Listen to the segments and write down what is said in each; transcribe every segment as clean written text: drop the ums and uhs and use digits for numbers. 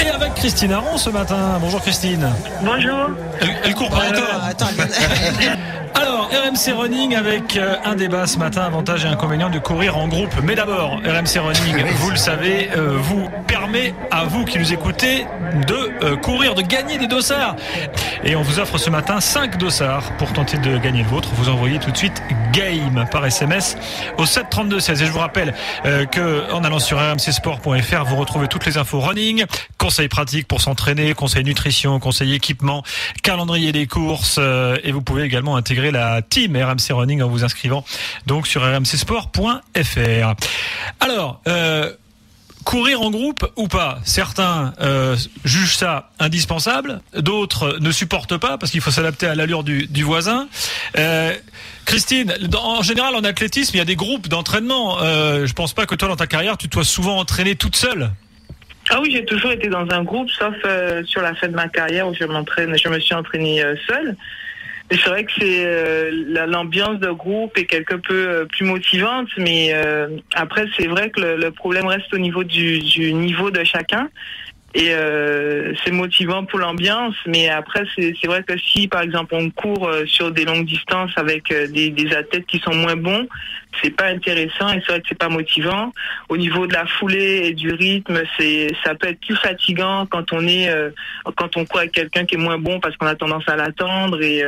Et avec Christine Aron ce matin. Bonjour Christine. Bonjour. Elle court pas encore. Attends, Alors, RMC Running avec un débat ce matin, avantages et inconvénients de courir en groupe. Mais d'abord, RMC Running, vous le savez, vous permet à vous qui nous écoutez de courir, de gagner des dossards. Et on vous offre ce matin 5 dossards pour tenter de gagner le vôtre. Vous envoyez tout de suite GAME par SMS au 732-16. Et je vous rappelle que en allant sur rmcsport.fr, vous retrouvez toutes les infos running, conseils pratiques pour s'entraîner, conseils nutrition, conseils équipement, calendrier des courses, et vous pouvez également intégrer la team RMC Running en vous inscrivant donc sur rmcsport.fr. Alors, courir en groupe ou pas, certains jugent ça indispensable, d'autres ne supportent pas parce qu'il faut s'adapter à l'allure du voisin. Christine, en général en athlétisme, il y a des groupes d'entraînement. Je pense pas que toi dans ta carrière, tu te sois souvent entraînée toute seule. Ah oui, j'ai toujours été dans un groupe, sauf sur la fin de ma carrière où je me suis entraînée seule. Et c'est vrai que c'est l'ambiance de groupe est quelque peu plus motivante, mais après c'est vrai que le problème reste au niveau du niveau de chacun. Et c'est motivant pour l'ambiance, mais après c'est vrai que si par exemple on court sur des longues distances avec des athlètes qui sont moins bons, c'est pas intéressant et c'est vrai que c'est pas motivant. Au niveau de la foulée et du rythme, ça peut être plus fatigant quand on court avec quelqu'un qui est moins bon parce qu'on a tendance à l'attendre et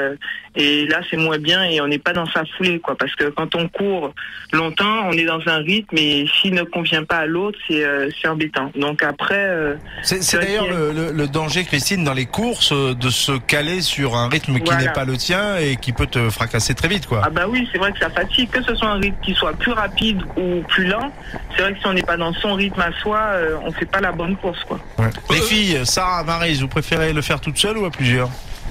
là c'est moins bien et on n'est pas dans sa foulée quoi, parce que quand on court longtemps, on est dans un rythme et s'il ne convient pas à l'autre, c'est embêtant. Donc après c'est d'ailleurs le danger, Christine, dans les courses, de se caler sur un rythme qui n'est pas le tien et qui peut te fracasser très vite, quoi. Ah bah oui, c'est vrai que ça fatigue, que ce soit un rythme qui soit plus rapide ou plus lent. C'est vrai que si on n'est pas dans son rythme à soi, on fait pas la bonne course, quoi. Ouais. Les filles, Sarah, Maryse, vous préférez le faire toute seule ou à plusieurs?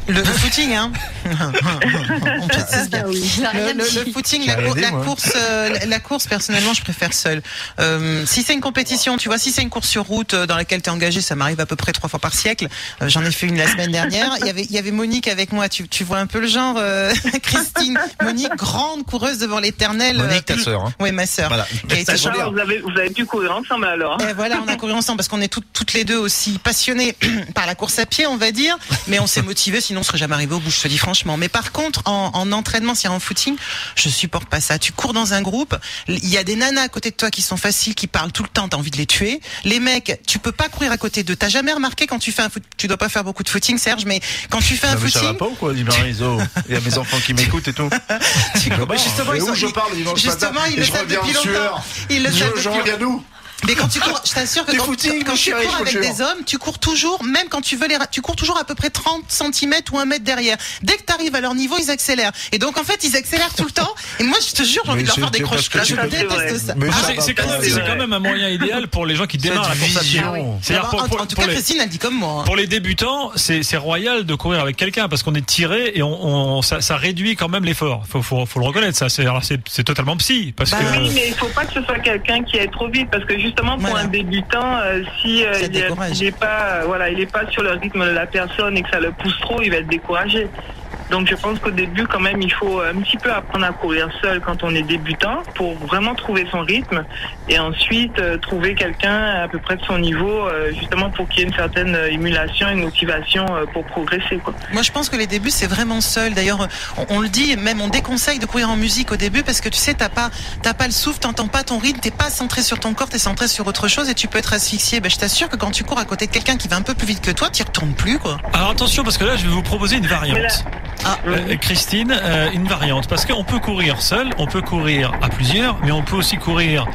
Le footing, hein. On précise bien. Le footing, la course, personnellement, je préfère seule. Si c'est une compétition, tu vois, si c'est une course sur route dans laquelle t'es engagé, ça m'arrive à peu près 3 fois par siècle. J'en ai fait une la semaine dernière. Il y avait Monique avec moi. Tu vois un peu le genre, Christine. Monique, grande coureuse devant l'éternel. Monique, ta sœur, hein. Oui, ma sœur. Voilà. Vous avez pu courir ensemble alors. Et voilà, on a couru ensemble parce qu'on est toutes les deux aussi passionnées par la course à pied, on va dire. Mais on s'est motivés, sinon on serait jamais arrivé au bout, je te dis franchement. Mais par contre, en entraînement, si en footing, je supporte pas ça. Tu cours dans un groupe, il y a des nanas à côté de toi qui sont faciles, qui parlent tout le temps, t'as envie de les tuer. Les mecs, tu peux pas courir à côté d'eux. T'as jamais remarqué quand tu fais un footing, tu dois pas faire beaucoup de footing, Serge, mais quand tu fais un footing. Ça va pas ou quoi, Maryse? Il y a mes enfants qui m'écoutent et tout. Justement, ils le savent depuis longtemps. Ils le savent depuis longtemps. Mais quand tu cours, je t'assure que quand tu cours avec des hommes, tu cours toujours, même quand tu veux tu cours toujours à peu près 30 cm ou 1 mètre derrière. Dès que tu arrives à leur niveau, ils accélèrent. Et donc, en fait, ils accélèrent tout le temps. Et moi, je te jure, j'ai envie de leur faire des croche-clash. Je déteste ça. C'est quand même un moyen idéal pour les gens qui démarrent la course à pied. En tout cas, Christine, elle dit comme moi. Pour les débutants, c'est royal de courir avec quelqu'un parce qu'on est tiré et ça réduit quand même l'effort. Faut le reconnaître, ça. C'est totalement psy. Parce que... Oui, mais il faut pas que ce soit quelqu'un qui aille trop vite parce que justement pour un débutant, si il est pas sur le rythme de la personne et que ça le pousse trop, il va être découragé. Donc je pense qu'au début quand même il faut un petit peu apprendre à courir seul quand on est débutant pour vraiment trouver son rythme et ensuite trouver quelqu'un à peu près de son niveau justement pour qu'il y ait une certaine émulation, une motivation pour progresser quoi. Moi je pense que les débuts c'est vraiment seul. D'ailleurs on le dit, même on déconseille de courir en musique au début parce que tu sais t'as pas le souffle, t'entends pas ton rythme, t'es pas centré sur ton corps, t'es centré sur autre chose et tu peux être asphyxié. Je t'assure que quand tu cours à côté de quelqu'un qui va un peu plus vite que toi, t'y retournes plus quoi. Alors attention parce que là je vais vous proposer une variante. Christine, une variante, parce qu'on peut courir seul, on peut courir à plusieurs, mais on peut aussi courir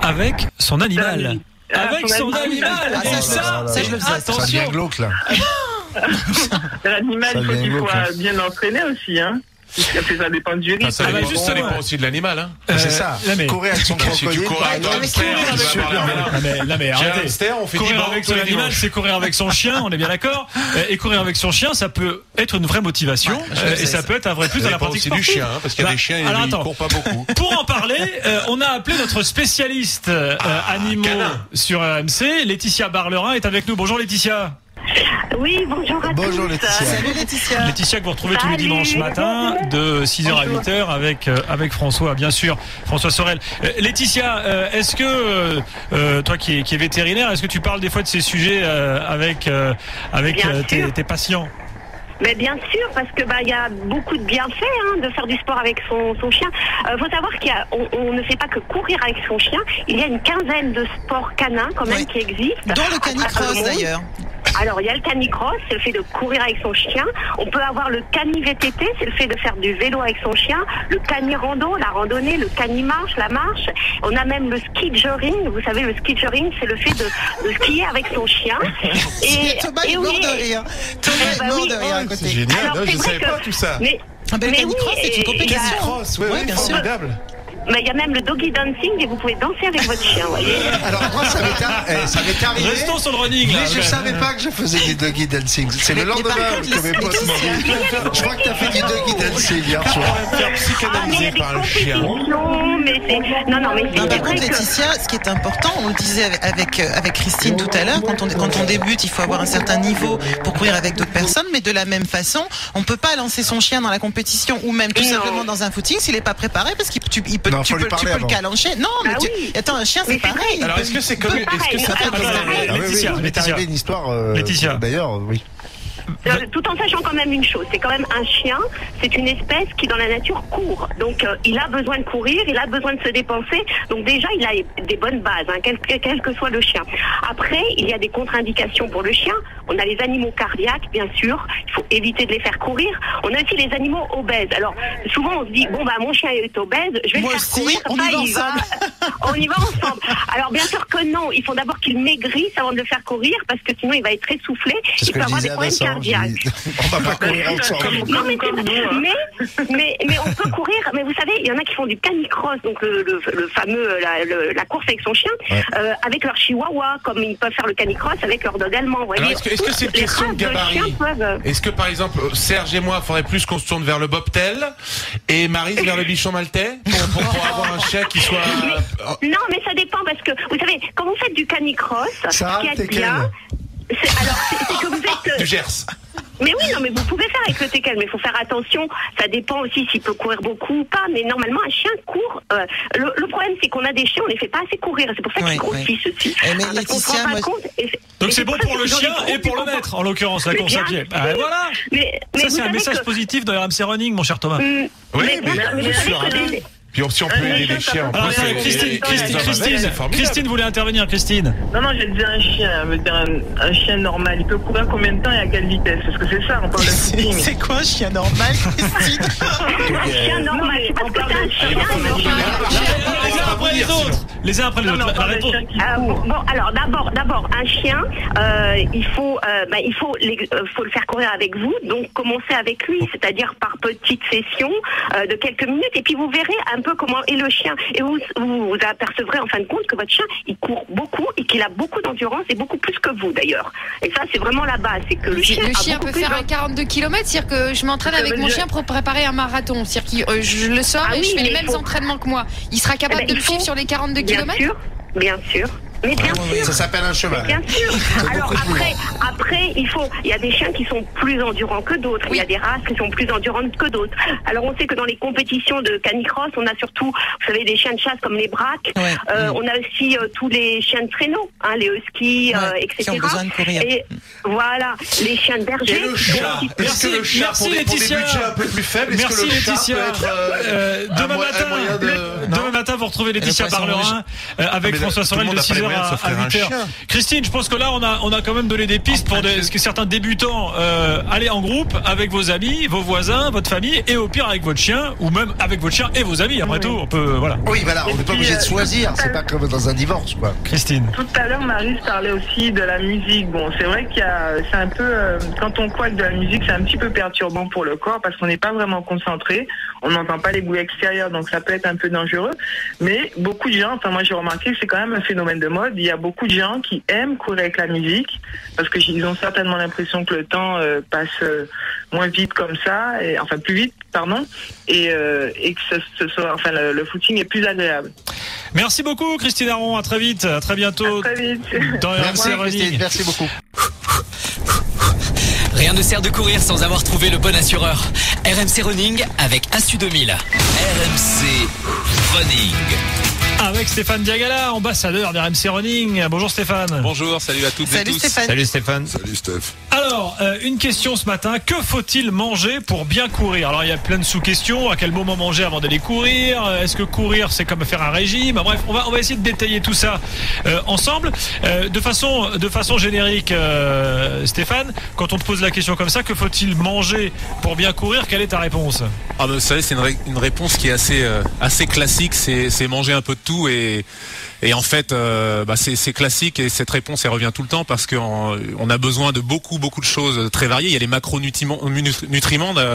avec son animal. Avec son animal. Et ça je le faisais. Attention. Ça devient glauque là. L'animal, il faut qu'il soit bien entraîné aussi, hein. Ça dépend du rythme. Ça dépend aussi de l'animal, hein. C'est ça. Courir avec son crocodile. Si tu cours avec un hamster, on fait courir avec son animal, c'est courir avec son chien, on est bien d'accord. Et courir avec son chien, ça peut être une vraie motivation et ça peut être un vrai plus dans la pratique sportive. Du chien, parce qu'il y a des chiens, ils courent pas beaucoup. Pour en parler, on a appelé notre spécialiste animaux sur RMC, Laetitia Barlerin est avec nous. Bonjour Laetitia. Oui, bonjour à tous. Bonjour Laetitia. Salut Laetitia. Laetitia que vous retrouvez tous les dimanches matin de 6h à 8h avec François, bien sûr, François Sorel. Laetitia, est-ce que toi qui es vétérinaire, est-ce que tu parles des fois de ces sujets avec tes patients? Mais bien sûr, parce que il y a beaucoup de bienfaits de faire du sport avec son chien. Faut savoir qu'on ne fait pas que courir avec son chien. Il y a une quinzaine de sports canins quand même qui existent. Dont le canicross d'ailleurs. Alors, il y a le canicross, c'est le fait de courir avec son chien. On peut avoir le cani-VTT, c'est le fait de faire du vélo avec son chien. Le cani-rando, la randonnée. Le cani-marche, la marche. On a même le ski-joring. Vous savez, le ski-joring, c'est le fait de skier avec son chien. Thomas est mort de rire. Thomas est mort de rire à côté. C'est génial, Alors, je ne savais pas tout ça. Mais le canicross, c'est une compétition. Canicross, oui, bien sûr. formidable. Mais il y a même le doggy dancing et vous pouvez danser avec votre chien, voyez. Alors moi, ça m'est arrivé. Restons sur le running. Mais je savais pas que je faisais du doggy dancing. C'est le lendemain que mes potes m'ont dit. Je crois que tu as fait du doggy dancing hier soir. Psychanalysé par un chien. Mais c'est... Non, mais c'est Par contre, vrai que... Laetitia, ce qui est important, on le disait avec Christine tout à l'heure, quand on débute, il faut avoir un certain niveau pour courir avec d'autres personnes, mais de la même façon, on peut pas lancer son chien dans la compétition ou même tout simplement dans un footing s'il est pas préparé parce qu'il tu peux le calancher. Non, mais attends, un chien c'est pareil. Alors est-ce que c'est comme Laetitia, m'est arrivé une histoire. Laetitia. D'ailleurs, oui. Tout en sachant quand même une chose, c'est quand même un chien, c'est une espèce qui dans la nature court. Donc il a besoin de courir, il a besoin de se dépenser. Donc déjà il a des bonnes bases, quel que soit le chien. Après, il y a des contre-indications pour le chien. On a les animaux cardiaques, bien sûr. Il faut éviter de les faire courir. On a aussi les animaux obèses. Alors souvent on se dit mon chien est obèse, je vais le faire courir. On y va ensemble. Alors bien sûr que non, il faut d'abord qu'il maigrisse avant de le faire courir parce que sinon il va être essoufflé. Il peut avoir des problèmes cardiaques. On va pas courir ensemble. Non, mais on peut courir. Mais vous savez, il y en a qui font du canicross, donc le fameux la course avec son chien, avec leur chihuahua, comme ils peuvent faire le canicross avec leur dog allemand. Alors, est-ce que c'est une question de gabarit? Est-ce que par exemple Serge et moi, il faudrait plus qu'on se tourne vers le bobtail et Maryse vers le bichon maltais pour avoir un chien qui soit... Non, mais ça dépend parce que vous savez, quand vous faites du canicross, ce qui est bien, c'est que vous êtes du Gers. Mais oui, non, mais vous pouvez faire avec le teckel, mais il faut faire attention. Ça dépend aussi s'il peut courir beaucoup ou pas. Mais normalement, un chien court. Le problème, c'est qu'on a des chiens, on les fait pas assez courir. C'est pour ça qu'ils grossissent aussi. Mais Laetitia, donc c'est bon pour le chien et pour le maître, en l'occurrence, la course à pied. Voilà. Ça, c'est un message positif dans RMC Running, mon cher Thomas. Oui, mais bien sûr. Puis si on peut aider les chiens. Alors, Christine voulait intervenir, Christine. Non, je disais un chien normal. Il peut courir combien de temps et à quelle vitesse? Parce que c'est ça, on parle de footing. C'est quoi un chien normal, Christine? Un chien normal, c'est parce que c'est un chien normal. Les uns après les autres. Les uns après les autres. Bon, alors d'abord, un chien, il faut le faire courir avec vous. Donc commencez avec lui, c'est-à-dire par petites sessions de quelques minutes, et puis vous verrez un peu comment est le chien. Et vous apercevrez en fin de compte que votre chien, il court beaucoup et qu'il a beaucoup d'endurance et beaucoup plus que vous d'ailleurs. Et ça, c'est vraiment la base. C'est que le chien peut faire un 42 km, c'est-à-dire que je m'entraîne avec mon chien pour préparer un marathon. C'est-à-dire que je le sors et je fais les mêmes entraînements que moi. Il sera capable de le suivre sur les 42 km? Bien sûr. Mais bien sûr. Ça s'appelle un cheval. Bien sûr. Alors après, il y a des chiens qui sont plus endurants que d'autres. Il y a des races qui sont plus endurantes que d'autres. Alors on sait que dans les compétitions de canicross, on a surtout, vous savez, des chiens de chasse comme les braques. On a aussi tous les chiens de traîneau, les huskies, etc. Qui ont besoin de courir. Et voilà, les chiens de berger. Et le chat. Est-ce que le chat, pour des budgets un peu plus faibles, est-ce que le chat peut être demain matin, vous retrouvez Laetitia Barlerin avec François Sorel de 6h à 8h. Christine, je pense que là on a quand même donné des pistes pour certains débutants. Allez en groupe avec vos amis, vos voisins, votre famille, et au pire avec votre chien, ou même avec votre chien et vos amis. Après tout, on peut Oui, voilà, on n'est pas obligé de choisir. C'est pas comme dans un divorce, quoi. Christine. Tout à l'heure, Maryse parlait aussi de la musique. Bon, c'est vrai c'est un peu quand on croit que de la musique, c'est un petit peu perturbant pour le corps parce qu'on n'est pas vraiment concentré. On n'entend pas les bruits extérieurs, donc ça peut être un peu dangereux. Mais beaucoup de gens, moi j'ai remarqué que c'est quand même un phénomène de mode. Il y a beaucoup de gens qui aiment courir avec la musique parce qu'ils ont certainement l'impression que le temps passe moins vite comme ça, plus vite, pardon, et que le footing est plus agréable. Merci beaucoup, Christine Aron. À très vite, à très bientôt. À très vite. Dans RMC Running. Merci beaucoup. Rien ne sert de courir sans avoir trouvé le bon assureur. RMC Running avec Assu 2000. RMC Running. Avec Stéphane Diagala, ambassadeur d'RMC Running. Bonjour Stéphane. Bonjour, salut à toutes et tous. Stéphane. Salut Stéphane. Salut Steph. Alors, une question ce matin. Que faut-il manger pour bien courir? Alors, il y a plein de sous-questions. À quel moment manger avant d'aller courir? Est-ce que courir, c'est comme faire un régime? Bref, on va essayer de détailler tout ça ensemble. De façon générique, Stéphane, quand on te pose la question comme ça, que faut-il manger pour bien courir? Quelle est ta réponse? Vous savez, c'est une réponse qui est assez classique. C'est manger un peu de tout et en fait c'est classique et cette réponse elle revient tout le temps parce qu'on a besoin de beaucoup de choses très variées. Il y a les macronutriments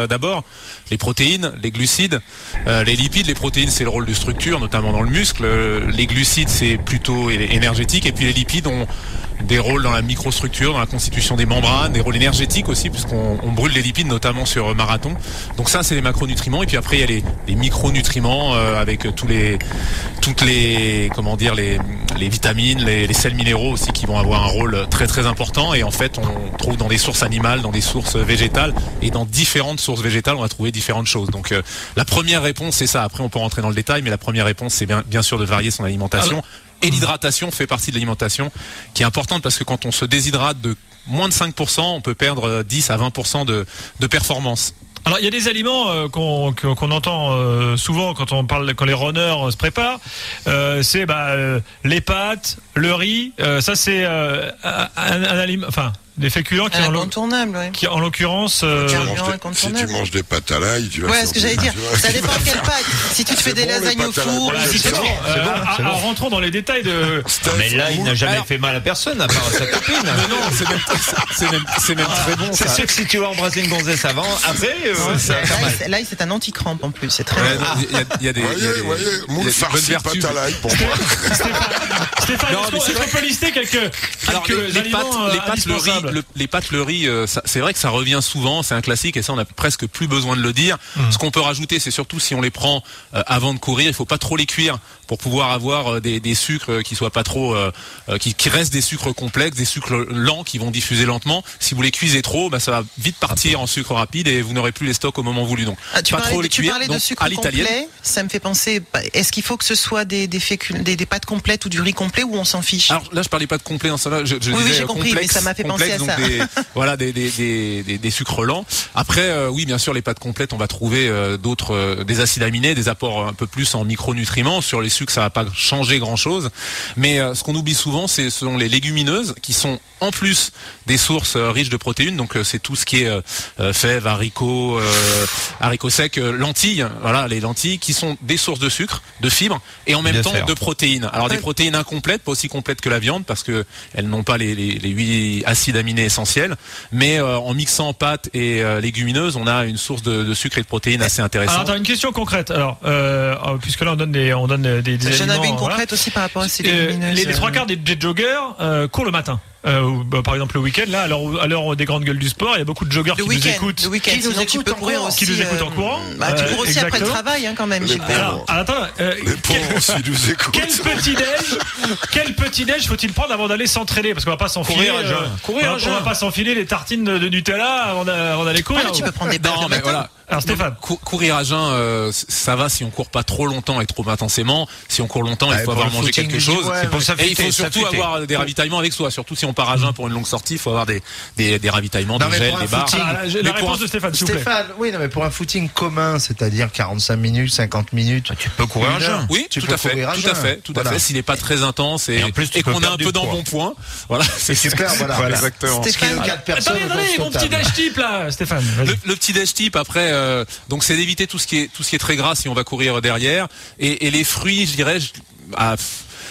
d'abord, les protéines, les glucides, les lipides. Les protéines c'est le rôle de structure notamment dans le muscle, les glucides c'est plutôt énergétique et puis les lipides ont des rôles dans la microstructure, dans la constitution des membranes, des rôles énergétiques aussi puisqu'on brûle les lipides notamment sur marathon. Donc ça c'est les macronutriments et puis après il y a les micronutriments avec toutes les vitamines, les sels minéraux aussi qui vont avoir un rôle très très important et en fait on trouve dans des sources animales, dans des sources végétales et dans différentes sources végétales on va trouver différentes choses. Donc la première réponse c'est ça, après on peut rentrer dans le détail mais la première réponse c'est bien sûr de varier son alimentation. Et l'hydratation fait partie de l'alimentation qui est importante parce que quand on se déshydrate de moins de 5%, on peut perdre 10 à 20% de performance. Alors il y a des aliments qu'on entend souvent quand les runners se préparent, c'est les pâtes, le riz, ça c'est un aliment, enfin des féculents qui en l'occurrence si tu manges des pâtes à l'ail, tu vas ce que j'allais dire, ça dépend de quelle pâte. Si tu te fais des lasagnes au four, rentrons dans les détails de mais là il n'a jamais fait mal à personne à part à sa copine. Mais non, c'est même très bon. C'est sûr que si tu vas embrasser une gonzesse avant, après là c'est un anti-crampe en plus, c'est très bon. Il y a des moules farcies pâtes à l'ail pour moi. Stéphane, est-ce qu'on peut lister quelques aliments indispensables? Les pâtes, le riz, c'est vrai que ça revient souvent, c'est un classique et ça on a presque plus besoin de le dire. Ce qu'on peut rajouter, c'est surtout si on les prend avant de courir, il faut pas trop les cuire pour pouvoir avoir des sucres qui soient pas trop, qui restent des sucres complexes, des sucres lents qui vont diffuser lentement. Si vous les cuisez trop, ça va vite partir en sucre rapide et vous n'aurez plus les stocks au moment voulu. Donc pas trop les cuire. Tu parlais de sucre complet, ça me fait penser. Est-ce qu'il faut que ce soit des pâtes complètes ou du riz complet ou on s'en fiche? Alors là, je parlais pas de complet dans ça. Là, je oui, j'ai compris, mais ça m'a fait penser à ça. Des sucres lents. Après, oui, bien sûr, les pâtes complètes, on va trouver des acides aminés, des apports un peu plus en micronutriments. Sur les sucres, ça va pas changer grand-chose. Mais ce qu'on oublie souvent, ce sont les légumineuses qui sont en plus des sources riches de protéines. Donc c'est tout ce qui est fèves, haricots secs, lentilles. Voilà, les lentilles qui sont des sources de sucre, de fibres et en même temps de protéines. Alors des protéines incomplètes, pas aussi complètes que la viande parce que elles n'ont pas les 8 acides aminés essentiels. Mais en mixant pâtes et légumineuses, on a une source de sucre et de protéines assez intéressante. Alors, t'as une question concrète. Alors, puisque là on donne des aliments. J'en avais une concrète aussi par rapport à ces légumineuses. Les 3/4 des joggers courent le matin. Par exemple le week-end là, à l'heure des grandes gueules du sport, il y a beaucoup de joggeurs qui nous écoutent. Le week-end, sinon tu peux courir aussi. Qui nous écoutent en courant. Tu cours aussi après le travail quand même. Quel petit-déj faut-il prendre avant d'aller s'entraîner? Parce qu'on va pas s'enfiler. On va pas s'enfiler les tartines de Nutella avant d'aller courir. Tu peux prendre des barres de matin. Alors Stéphane, courir à jeun, ça va si on court pas trop longtemps et trop intensément. Si on court longtemps, il faut avoir mangé quelque chose. Et il faut surtout avoir des ravitaillements avec soi. Surtout si on part à jeun pour une longue sortie, il faut avoir des ravitaillements, des gels, des barres. La réponse de Stéphane, s'il vous plaît. Stéphane, oui, non, mais pour un footing commun, c'est-à-dire 45 minutes, 50 minutes, tu peux courir à jeun. Oui, tout à fait. S'il n'est pas très intense et qu'on a un peu d'embonpoint, voilà, c'est super. Voilà, exactement. Attendez, mon petit déj type là, Stéphane. Le petit déj type après. Donc c'est d'éviter tout ce qui est très gras si on va courir derrière et les fruits, je dirais.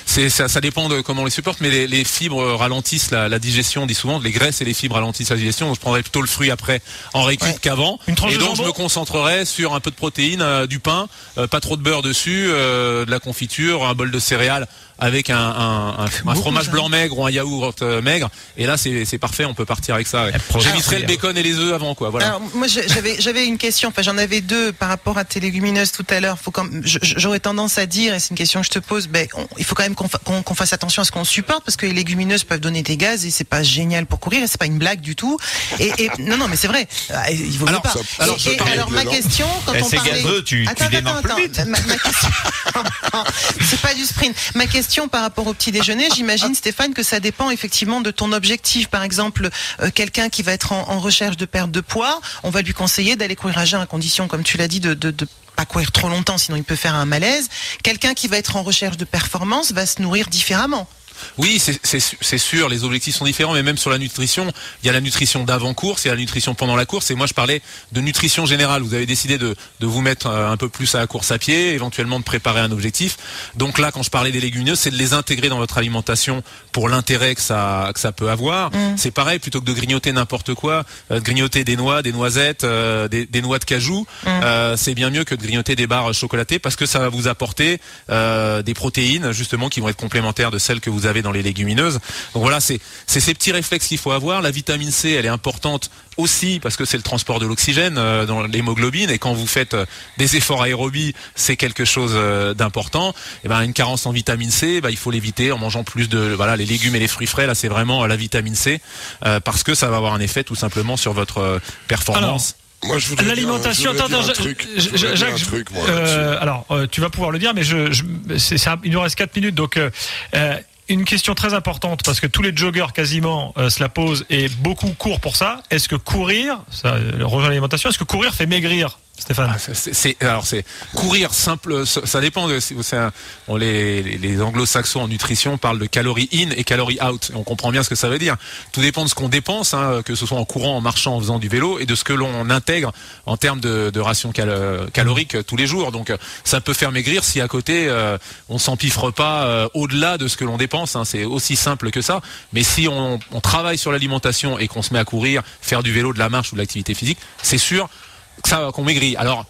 Ça dépend de comment on les supporte, mais les fibres ralentissent la digestion, on dit souvent, les graisses et les fibres ralentissent la digestion. Donc je prendrais plutôt le fruit après en récup qu'avant. Et donc je me concentrerai sur un peu de protéines, du pain, pas trop de beurre dessus, de la confiture, un bol de céréales avec un fromage blanc maigre ou un yaourt maigre. Et là, c'est parfait. On peut partir avec ça. Ouais. J'éviterai le bacon et les œufs avant, quoi. Voilà. Alors, moi, j'avais une question. Enfin, j'en avais deux par rapport à tes légumineuses tout à l'heure. J'aurais tendance à dire, et c'est une question que je te pose, il faut quand même qu'on fasse attention à ce qu'on supporte, parce que les légumineuses peuvent donner des gaz et c'est pas génial pour courir. Et c'est pas une blague du tout. Et non, mais c'est vrai. Il vaut mieux pas. Alors, ma question, quand on parlait, gazeux, tu démarres plus vite. Ma question, c'est pas du sprint. Ma question par rapport au petit déjeuner, j'imagine, Stéphane, que ça dépend effectivement de ton objectif. Par exemple, quelqu'un qui va être en recherche de perte de poids, on va lui conseiller d'aller courir à jeun à condition, comme tu l'as dit, de pas courir trop longtemps, sinon il peut faire un malaise. Quelqu'un qui va être en recherche de performance va se nourrir différemment. Oui, c'est sûr, les objectifs sont différents, mais même sur la nutrition, il y a la nutrition d'avant-course, il y a la nutrition pendant la course, et moi je parlais de nutrition générale. Vous avez décidé de vous mettre un peu plus à la course à pied, éventuellement de préparer un objectif. Donc là, quand je parlais des légumineuses, c'est de les intégrer dans votre alimentation pour l'intérêt que ça peut avoir. C'est pareil, plutôt que de grignoter n'importe quoi, de grignoter des noix, des noisettes, des noix de cajou, c'est bien mieux que de grignoter des barres chocolatées, parce que ça va vous apporter des protéines, justement, qui vont être complémentaires de celles que vous avez dans les légumineuses. Donc voilà, c'est ces petits réflexes qu'il faut avoir. La vitamine C, elle est importante aussi parce que c'est le transport de l'oxygène dans l'hémoglobine, et quand vous faites des efforts aérobies, c'est quelque chose d'important. Et une carence en vitamine C, il faut l'éviter en mangeant plus de les légumes et les fruits frais. Là, c'est vraiment la vitamine C parce que ça va avoir un effet tout simplement sur votre performance. Moi, je voudrais l'alimentation. Jacques, tu vas pouvoir le dire, mais il nous reste 4 minutes, donc. Une question très importante, parce que tous les joggers quasiment se la posent, et beaucoup courent pour ça. Est-ce que courir, ça rejoint l'alimentation, est-ce que courir fait maigrir, Stéphane? C'est courir simple, ça dépend de, les anglo-saxons en nutrition parlent de calories in et calories out. On comprend bien ce que ça veut dire. Tout dépend de ce qu'on dépense, que ce soit en courant, en marchant, en faisant du vélo, et de ce que l'on intègre en termes de ration calorique tous les jours. Donc ça peut faire maigrir si à côté on s'empiffre pas au-delà de ce que l'on dépense. C'est aussi simple que ça. Mais si on travaille sur l'alimentation et qu'on se met à courir, faire du vélo, de la marche ou de l'activité physique, c'est sûr qu'on maigrit. Alors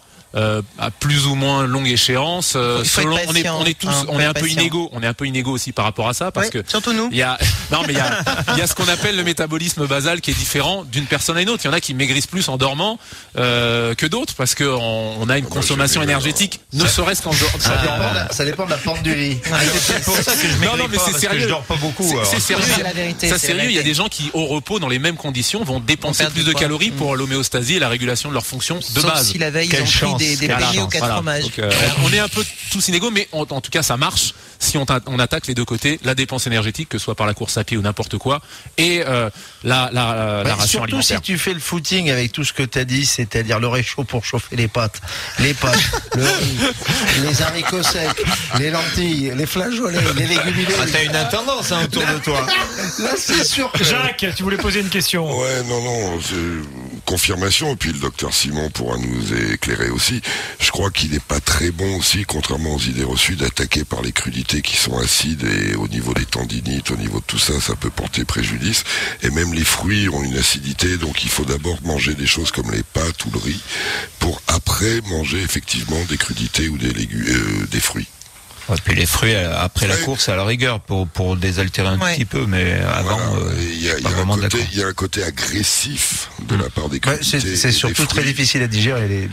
à plus ou moins longue échéance, selon, on est un peu inégaux aussi par rapport à ça, parce que surtout nous. Il y a ce qu'on appelle le métabolisme basal qui est différent d'une personne à une autre. Il y en a qui maigrissent plus en dormant que d'autres, parce que on a une consommation énergétique, ne serait-ce qu'en dormant. Ça dépend de la pente du lit. C'est pour ça que je maigris pas, parce que je dors pas beaucoup. C'est sérieux. C'est la vérité. C'est sérieux. Il y a des gens qui, au repos, dans les mêmes conditions, vont dépenser plus de calories pour l'homéostasie et la régulation de leurs fonctions de base. Si la veille ils ont pris des beignets ou 4 fromages. Donc, on est un peu tous inégaux, mais en tout cas ça marche si on attaque les deux côtés, la dépense énergétique, que ce soit par la course à pied ou n'importe quoi, et la ration alimentaire. Surtout si tu fais le footing avec tout ce que tu as dit, c'est-à-dire le réchaud pour chauffer les pâtes, le riz, les haricots secs, les lentilles, les flageolets, les légumineuses. T'as une intendance autour de toi. Là, c'est sûr que... Jacques, tu voulais poser une question. Ouais, non, confirmation, et puis le docteur Simon pourra nous éclairer aussi. Je crois qu'il n'est pas très bon aussi, contrairement aux idées reçues, d'attaquer par les crudités qui sont acides, et au niveau des tendinites, au niveau de tout ça, ça peut porter préjudice. Et même les fruits ont une acidité, donc il faut d'abord manger des choses comme les pâtes ou le riz, pour après manger effectivement des crudités ou des fruits. Et puis les fruits après la course à la rigueur pour désaltérer un petit peu, mais avant il y a un côté agressif de la part des crudités. C'est surtout très difficile à digérer.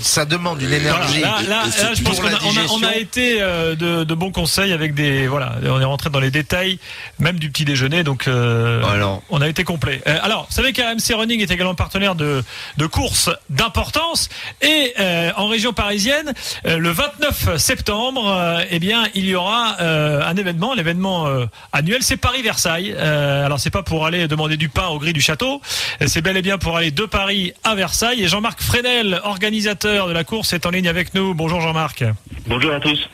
Ça demande une énergie. Là, je pense qu'on a été de bons conseils avec on est rentré dans les détails même du petit déjeuner, donc on a été complet. Alors, vous savez qu'RMC Running est également partenaire de courses d'importance, et en région parisienne, le 29 septembre, il y aura l'événement annuel, c'est Paris-Versailles. Alors c'est pas pour aller demander du pain au gris du château, c'est bel et bien pour aller de Paris à Versailles. Et Jean-Marc Fresnel, organisateur de la course, est en ligne avec nous. Bonjour Jean-Marc. Bonjour à tous.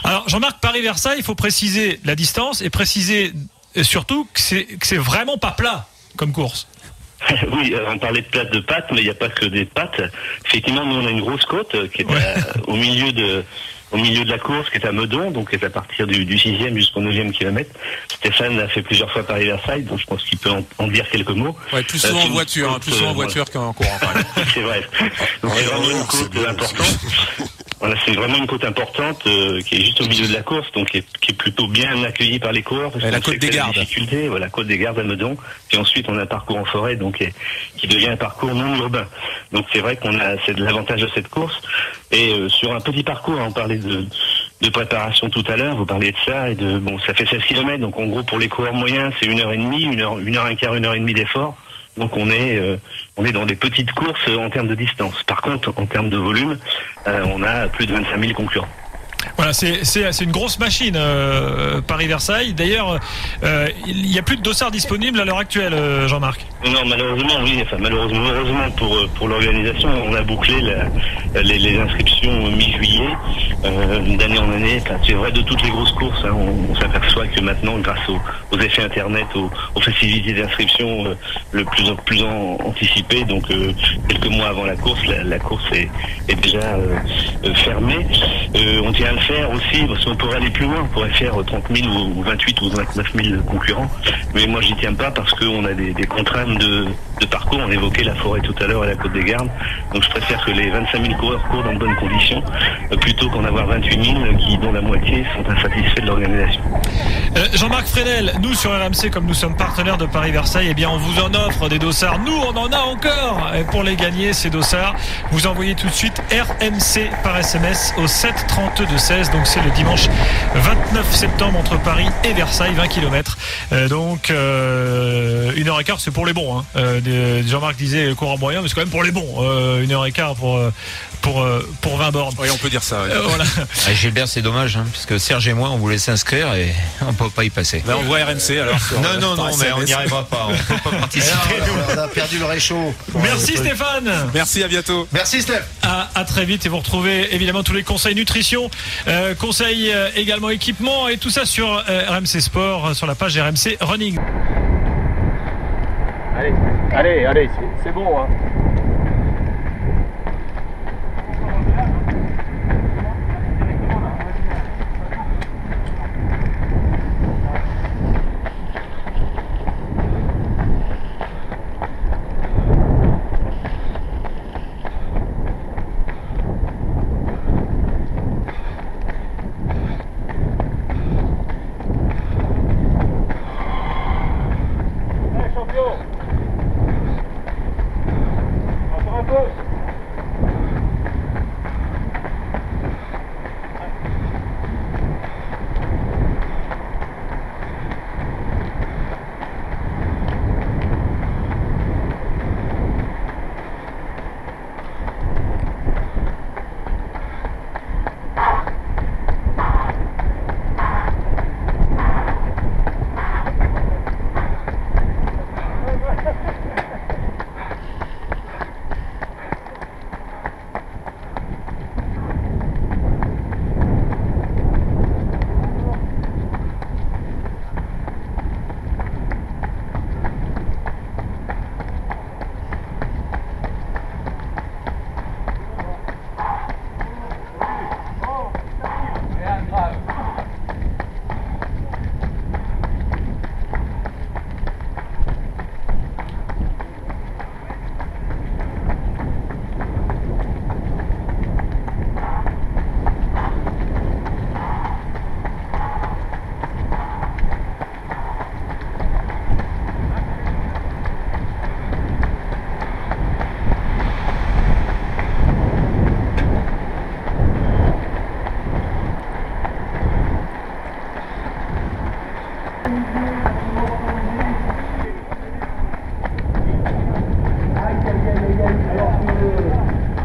Alors Jean-Marc, Paris-Versailles, il faut préciser la distance et préciser surtout que c'est vraiment pas plat comme course. Oui, on parlait de plate de pâtes, mais il n'y a pas que des pâtes. Effectivement, nous on a une grosse côte qui est au milieu de la course, qui est à Meudon, donc qui est à partir du 6e jusqu'au 9e kilomètre. Stéphane a fait plusieurs fois Paris-Versailles, donc je pense qu'il peut en dire quelques mots. Ouais, plus souvent en voiture, qu'en courant. C'est vrai. Donc c'est vraiment une côte importante. Voilà, c'est vraiment une côte importante qui est juste au milieu de la course, donc qui est plutôt bien accueillie par les coureurs. La côte des Gardes. Voilà, côte des Gardes à Meudon. Puis ensuite, on a un parcours en forêt, donc qui devient un parcours non urbain. Donc c'est vrai c'est de l'avantage de cette course. Et sur un petit parcours, on parlait de préparation tout à l'heure, vous parliez de ça, et ça fait 16 km, donc en gros pour les coureurs moyens, c'est 1h30, 1h15 d'effort. Donc on est dans des petites courses en termes de distance. Par contre, en termes de volume, on a plus de 25 000 concurrents. Voilà, c'est une grosse machine, Paris-Versailles. D'ailleurs, il n'y a plus de dossards disponibles à l'heure actuelle, Jean-Marc. Non, malheureusement, oui. Enfin, heureusement pour l'organisation, on a bouclé les inscriptions mi-juillet, d'année en année. Enfin, c'est vrai de toutes les grosses courses. Hein, on s'aperçoit que maintenant, grâce aux effets Internet, aux facilités d'inscription le plus anticipées, donc quelques mois avant la course, la course est déjà fermée. On tient à le faire aussi, parce qu'on pourrait aller plus loin, on pourrait faire 30 000 ou 28 ou 29 000 concurrents, mais moi j'y tiens pas parce qu'on a des contraintes de parcours. On évoquait la forêt tout à l'heure et la côte des Gardes, donc je préfère que les 25 000 coureurs courent dans de bonnes conditions plutôt qu'en avoir 28 000 dont la moitié sont insatisfaits de l'organisation. Jean-Marc Fresnel, nous sur RMC, comme nous sommes partenaires de Paris-Versailles, eh bien on vous en offre des dossards. Nous on en a encore, et pour les gagner ces dossards, vous envoyez tout de suite RMC par SMS au 7 32 16, donc c'est le dimanche 29 septembre entre Paris et Versailles, 20 km. Donc 1h15 c'est pour les bons. Jean-Marc disait courant moyen, mais c'est quand même pour les bons. 1h15 pour 20 bornes. Oui, on peut dire ça. Oui. Voilà. Gilbert, c'est dommage, parce que Serge et moi, on voulait s'inscrire et on peut pas y passer. Là, on voit RMC alors. Non, mais on n'y arrivera pas. On peut pas participer. On a perdu le réchaud. Merci Stéphane. Merci, à bientôt. Merci Steph. À très vite, et vous retrouvez évidemment tous les conseils nutrition, conseils également équipement et tout ça sur RMC Sport, sur la page RMC Running. Allez, c'est bon. Hein.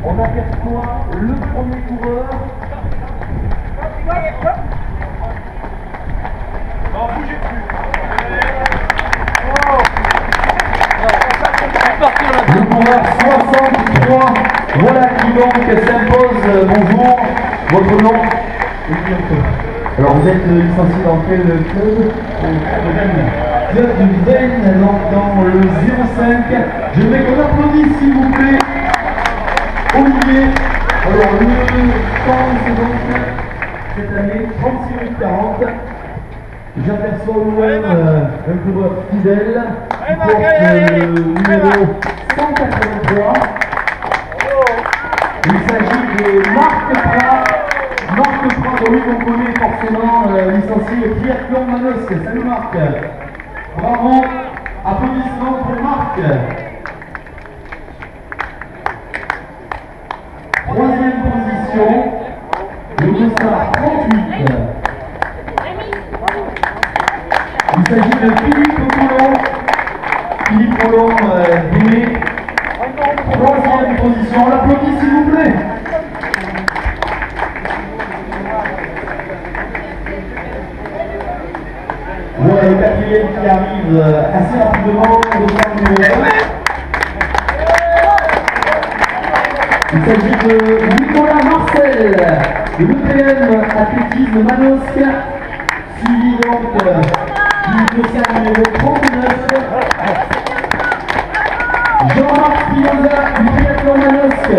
On aperçoit le premier coureur. Non, bougez plus. Le coureur 63, voilà qui donc s'impose. Bonjour, votre nom? Alors vous êtes licencié dans quel club? Club du Vennes, donc dans le 05. Je vais qu'on applaudisse s'il vous plaît Olivier. Alors le temps c'est donc cette année 36 minutes 40. J'aperçois au loin un coureur fidèle qui porte le numéro 183. Il s'agit de Marc Prat. celui qu'on connaît forcément, licencié au triathlon Manosque. Salut Marc. Bravo. Applaudissements pour Marc. Troisième position, le dossard 38. Il s'agit de Philippe Collomb. Philippe Collomb d'Aimé. Troisième position, on l'applaudit s'il vous plaît. Voilà le quatrième qui arrive assez rapidement au dossard numéro 1. Il s'agit de Nicolas Marcel, de l'EPM Athlétisme Manosque, suivi donc du dossard numéro 39. Jean-Marc Spinoza du triathlon Manosque.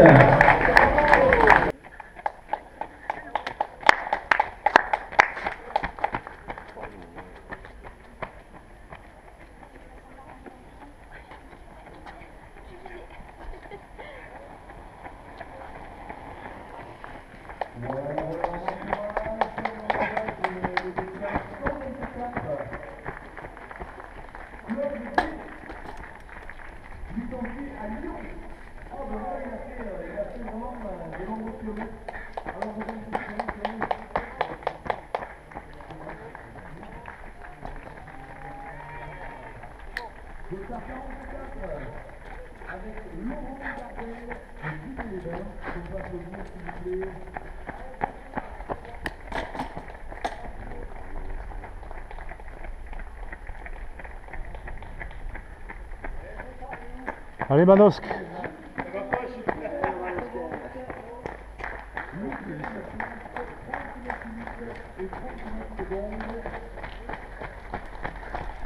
Allez Manosque.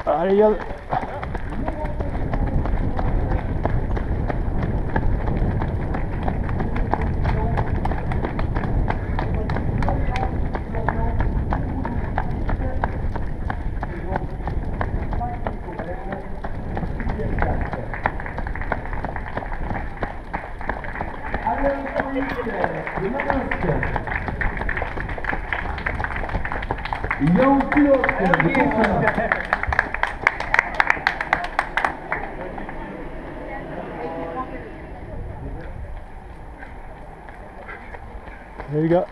Allez Yann. Yann Pilote de Conflans. Allez les gars.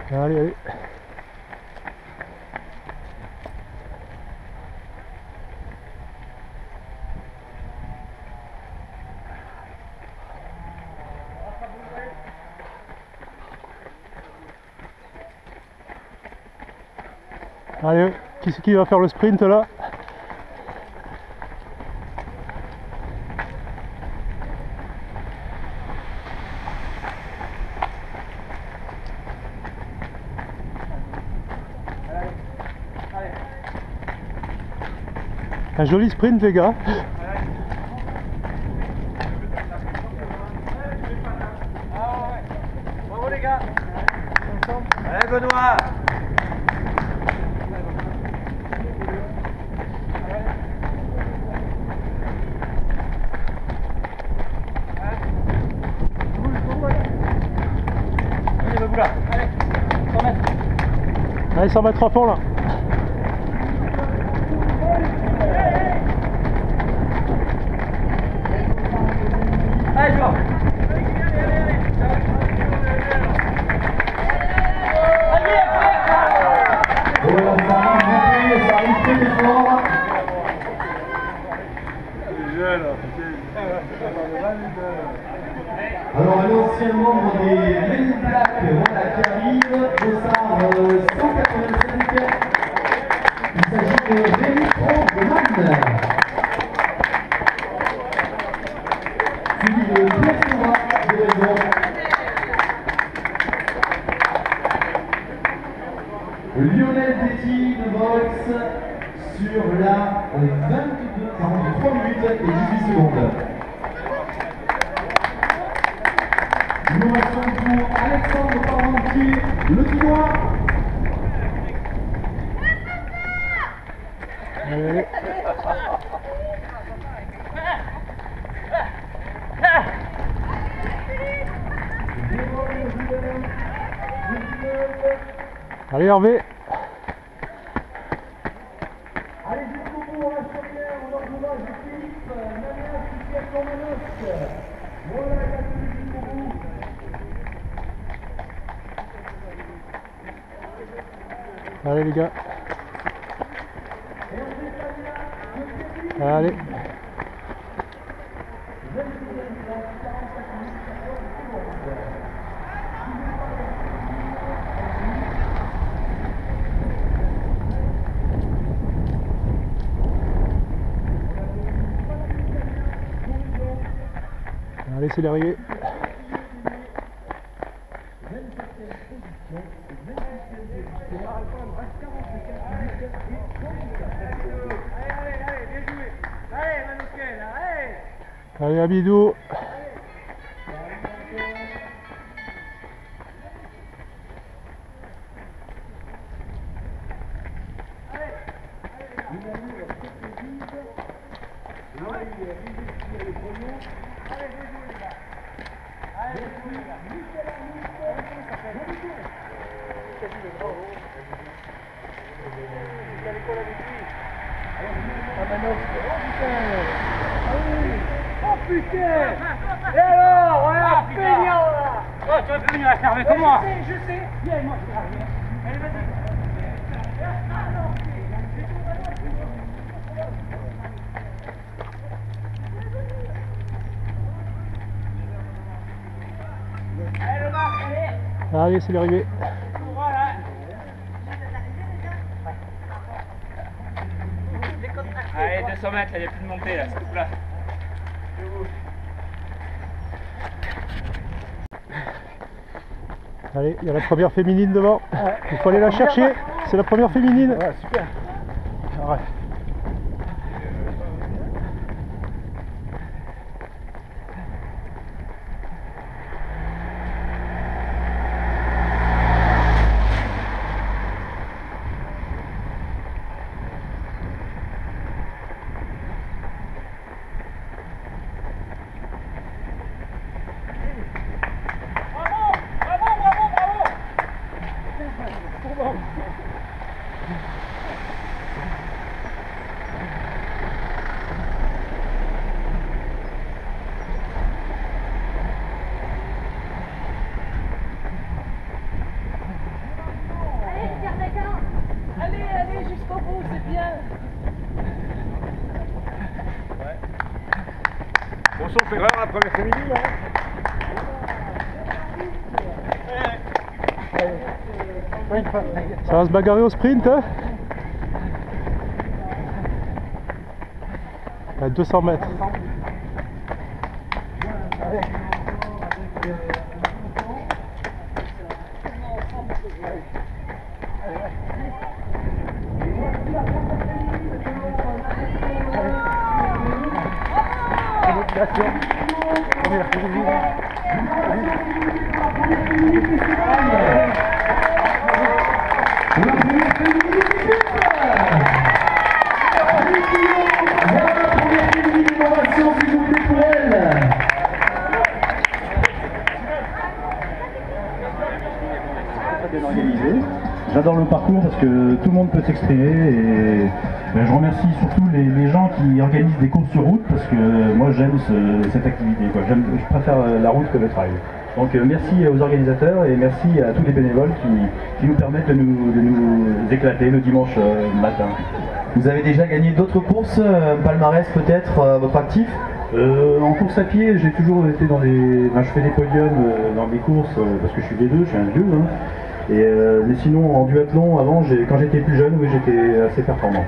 Allez, allez. Allez, qui c'est qui va faire le sprint là? Un joli sprint les gars. Bravo les gars. Allez Benoît. Allez, 100 mètres à fond là. Allez, je vois. Ça arrive très fort. Alors un ancien membre des Men in Black, voilà, qui arrive, dossard 185. Il s'agit de Rémi Trompeman. Suivi de Pierre Thomas de Raison. Lionel Detti de Volx sur la 3 minutes et 18 secondes. Innovation pour Alexandre Parmentier, le Tinois. Allez Hervé. Allez jusqu'au bout, on reste bien, on encourage Philippe, Nania, Christian Manos. Voilà, allez jusqu'au bout. Allez les gars. Allez. Allez, c'est l'arrivée. Allez, Abidou. Oh putain! Et alors, on est à feignant là! Oh, tu vas venir la fermer comme moi! Je sais! Viens, moi je vais arriver. Allez, vas-y! Allez, le Marc, allez! Allez, c'est l'arrivée. Voilà! Allez, 200 mètres, il n'y a plus de montée là, c'est tout plat. Allez, il y a la première féminine devant. Il faut aller la chercher. C'est la première féminine. Ouais, super. Ouais. Allez, jusqu'au bout, c'est bien. Ouais. Bon, on fait vraiment la première féminine, hein. Ça va se bagarrer au sprint, hein? À 200 mètres. J'adore le parcours parce que tout le monde peut s'exprimer et je remercie surtout les gens qui organisent des courses sur route parce que moi j'aime cette activité, quoi. Je préfère la route que le trail. Donc merci aux organisateurs et merci à tous les bénévoles qui nous permettent de nous éclater le dimanche matin. Vous avez déjà gagné d'autres courses, palmarès peut-être à votre actif? En course à pied, j'ai toujours été dans des... Enfin, je fais des podiums dans des courses parce que je suis D2, je suis un vieux. Hein. Mais sinon en duathlon, avant, quand j'étais plus jeune, oui, j'étais assez performant.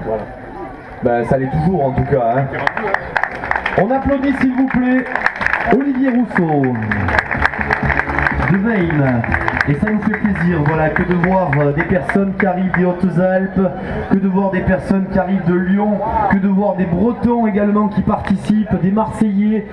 Voilà. Ben, ça l'est toujours en tout cas. Hein. On applaudit s'il vous plaît Olivier Rousseau de Veine. Et ça nous fait plaisir, voilà, que de voir des personnes qui arrivent des Hautes-Alpes, que de voir des personnes qui arrivent de Lyon, que de voir des Bretons également qui participent, des Marseillais.